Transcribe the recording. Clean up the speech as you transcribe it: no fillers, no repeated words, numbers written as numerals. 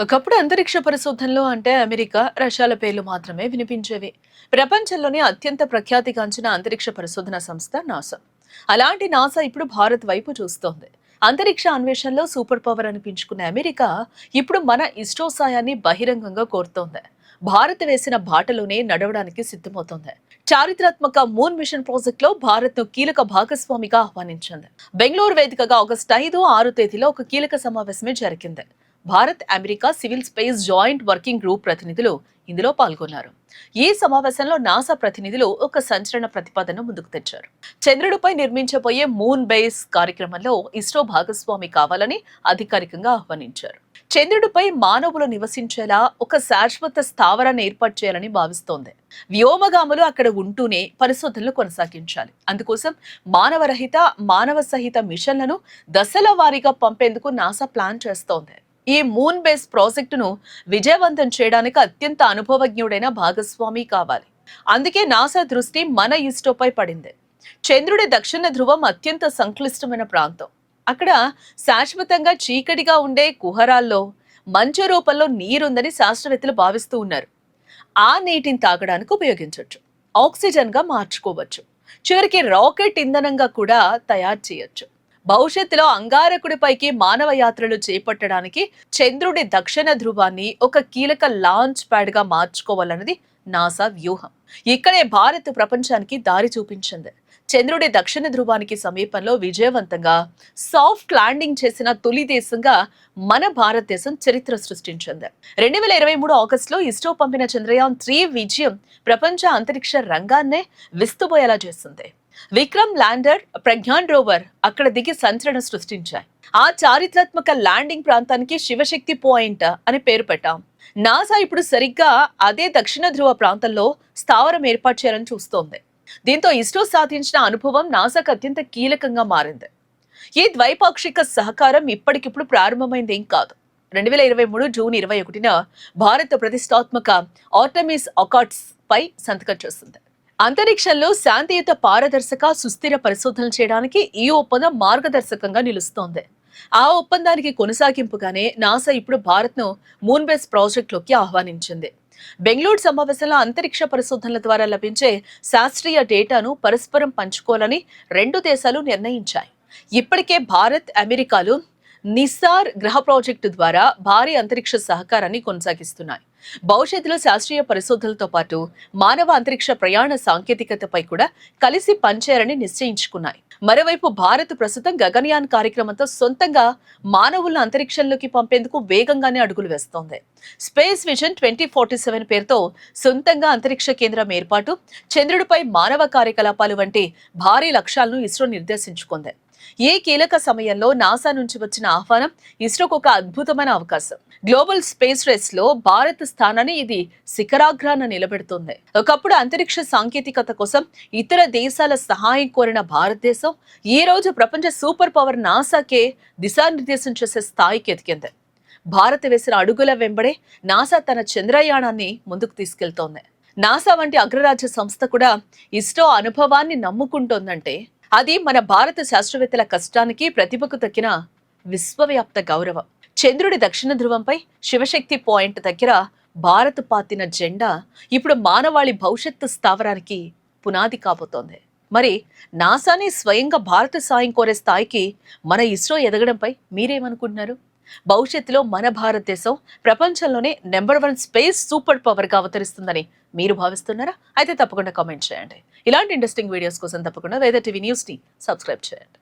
ఒకప్పుడు అంతరిక్ష పరిశోధనలో అంటే అమెరికా, రష్యాల పేర్లు మాత్రమే వినిపించేవి. ప్రపంచంలోనే అత్యంత ప్రఖ్యాతిగాంచిన అంతరిక్ష పరిశోధన సంస్థ నాసా. అలాంటి నాసా ఇప్పుడు భారత్ వైపు చూస్తోంది. అంతరిక్ష అన్వేషణలో సూపర్ పవర్ అనిపించుకున్న అమెరికా ఇప్పుడు మన ఇస్రో సాయాన్ని బహిరంగంగా కోరుతోంది. భారత్ వేసిన బాటలోనే నడవడానికి సిద్ధమవుతోంది. చారిత్రాత్మక మూన్ మిషన్ ప్రాజెక్ట్ లో భారత్ ను కీలక భాగస్వామిగా ఆహ్వానించింది. బెంగళూరు వేదికగా ఆగస్టు 5, 6 తేదీలో ఒక కీలక సమావేశమే జరిగింది. Bharat, America civil space joint working group ప్రతినిధులు ఇందులో పాల్గొన్నారు. ఈ సమావేశంలో నాసా ప్రతినిధులు ఒక సంచలన ప్రతిపాదన ముందుకు తెచ్చారు. చంద్రుడిపై నిర్మించబోయే మూన్ బేస్ కార్యక్రమంలో ఇస్రో భాగస్వామి కావాలని అధికారికంగా ఆహ్వానించారు. చంద్రుడిపై మానవులు నివసించేలా ఒక శాశ్వత స్థావరాన్ని ఏర్పాటు చేయాలని భావిస్తోంది. వ్యోమగాములు అక్కడ ఉంటూనే పరిశోధనలు కొనసాగించాలి. అందుకోసం మానవరహిత, మానవ సహిత మిషన్లను దశల వారీగా పంపేందుకు నాసా ప్లాన్ చేస్తోంది. ఈ మూన్ బేస్ ప్రాజెక్టును విజయవంతం చేయడానికి అత్యంత అనుభవజ్ఞుడైన భాగస్వామి కావాలి. అందుకే నాసా దృష్టి మన ఇస్రోపై పడింది. చంద్రుడి దక్షిణ ధ్రువం అత్యంత సంక్లిష్టమైన ప్రాంతం. అక్కడ శాశ్వతంగా చీకటిగా ఉండే కుహరాల్లో మంచు రూపంలో నీరుందని శాస్త్రవేత్తలు భావిస్తూ ఉన్నారు. ఆ నీటిని తాగడానికి ఉపయోగించవచ్చు, ఆక్సిజన్ గా మార్చుకోవచ్చు, చివరికి రాకెట్ ఇంధనంగా కూడా తయారు చేయొచ్చు. భవిష్యత్తులో అంగారకుడిపైకి మానవ యాత్రలు చేపట్టడానికి చంద్రుడి దక్షిణ ధ్రువాన్ని ఒక కీలక లాంచ్ ప్యాడ్ గా మార్చుకోవాలన్నది నాసా వ్యూహం. ఇక్కడే భారత్ ప్రపంచానికి దారి చూపించింది. చంద్రుడి దక్షిణ ధ్రువానికి సమీపంలో విజయవంతంగా సాఫ్ట్ ల్యాండింగ్ చేసిన తొలి దేశంగా మన భారతదేశం చరిత్ర సృష్టించింది. 2023 ఆగస్టులో ఇస్రో పంపిన చంద్రయాన్-3 విజయం ప్రపంచ అంతరిక్ష రంగాన్నే విస్తుబోయేలా చేసింది. విక్రమ్ ల్యాండర్, ప్రజ్ఞాన్ రోవర్ అక్కడ దిగి సంచలనం సృష్టించాయి. ఆ చారిత్రాత్మక ల్యాండింగ్ ప్రాంతానికి శివశక్తి పాయింట్ అని పేరు పెట్టాం. నాసా ఇప్పుడు సరిగ్గా అదే దక్షిణ ధ్రువ ప్రాంతంలో స్థావరం ఏర్పాటు చేయాలని చూస్తోంది. దీంతో ఇస్రో సాధించిన అనుభవం నాసాకు అత్యంత కీలకంగా మారింది. ఈ ద్వైపాక్షిక సహకారం ఇప్పటికిప్పుడు ప్రారంభమైందేం కాదు. 2023 జూన్ 21న భారత ప్రతిష్టాత్మక ఆర్టెమిస్ అకార్డ్స్ పై సంతకం చేస్తుంది. అంతరిక్షంలో శాంతియుత, పారదర్శక, సుస్థిర పరిశోధనలు చేయడానికి ఈ ఒప్పందం మార్గదర్శకంగా నిలుస్తోంది. ఆ ఒప్పందానికి కొనసాగింపుగానే నాసా ఇప్పుడు భారత్ ను మూన్ బేస్ ప్రాజెక్ట్ లోకి ఆహ్వానించింది. బెంగళూరు సమావేశంలో అంతరిక్ష పరిశోధనల ద్వారా లభించే శాస్త్రీయ డేటాను పరస్పరం పంచుకోవాలని రెండు దేశాలు నిర్ణయించాయి. ఇప్పటికే భారత్, అమెరికాలు నిస్సార్ గ్రహ ప్రాజెక్టు ద్వారా భారీ అంతరిక్ష సహకారాన్ని కొనసాగిస్తున్నాయి. భవిష్యత్తులో శాస్త్రీయ పరిశోధనలతో పాటు మానవ అంతరిక్ష ప్రయాణ సాంకేతికతపై కూడా కలిసి పనిచేయాలని నిశ్చయించుకున్నాయి. మరోవైపు భారత్ ప్రస్తుతం గగన్యాన్ కార్యక్రమంతో సొంతంగా మానవులను అంతరిక్షంలోకి పంపేందుకు వేగంగానే అడుగులు వేస్తోంది. స్పేస్ విజన్ 2047 పేరుతో సొంతంగా అంతరిక్ష కేంద్రం ఏర్పాటు, చంద్రుడిపై మానవ కార్యకలాపాలు వంటి భారీ లక్ష్యాలను ఇస్రో నిర్దేశించుకుంది. ఈ కీలక సమయంలో నాసా నుంచి వచ్చిన ఆహ్వానం ఇస్రోకు ఒక అద్భుతమైన అవకాశం. గ్లోబల్ స్పేస్ రేస్ లో భారత్ స్థానాన్ని ఇది శిఖరాగ్రాన నిలబెడుతుంది. ఒకప్పుడు అంతరిక్ష సాంకేతికత కోసం ఇతర దేశాల సహాయం కోరిన భారతదేశం ఈ రోజు ప్రపంచ సూపర్ పవర్ నాసాకే దిశానిర్దేశం చేసే స్థాయికి ఎదిగింది. భారత్ వేసిన అడుగుల వెంబడే నాసా తన చంద్రయానాన్ని ముందుకు తీసుకెళ్తోంది. నాసా వంటి అగ్రరాజ్య సంస్థ కూడా ఇస్రో అనుభవాన్ని నమ్ముకుంటోందంటే అది మన భారత శాస్త్రవేత్తల కష్టానికి, ప్రతిభకు తక్కిన విశ్వవ్యాప్త గౌరవం. చంద్రుడి దక్షిణ ధ్రువంపై శివశక్తి పాయింట్ దగ్గర భారత్ పాతిన జెండా ఇప్పుడు మానవాళి భవిష్యత్తు స్థావరానికి పునాది కాబోతోంది. మరి నాసాని స్వయంగా భారత సాయం కోరే స్థాయికి మన ఇస్రో ఎదగడంపై మీరేమనుకుంటున్నారు? భవిష్యత్తులో మన భారతదేశం ప్రపంచంలోనే నెంబర్ 1 స్పేస్ సూపర్ పవర్ గా అవతరిస్తుందని మీరు భావిస్తున్నారా? అయితే తప్పకుండా కామెంట్ చేయండి. ఇలాంటి ఇంట్రెస్టింగ్ వీడియోస్ కోసం తప్పకుండా వేద టీవీ న్యూస్ ని సబ్స్క్రైబ్ చేయండి.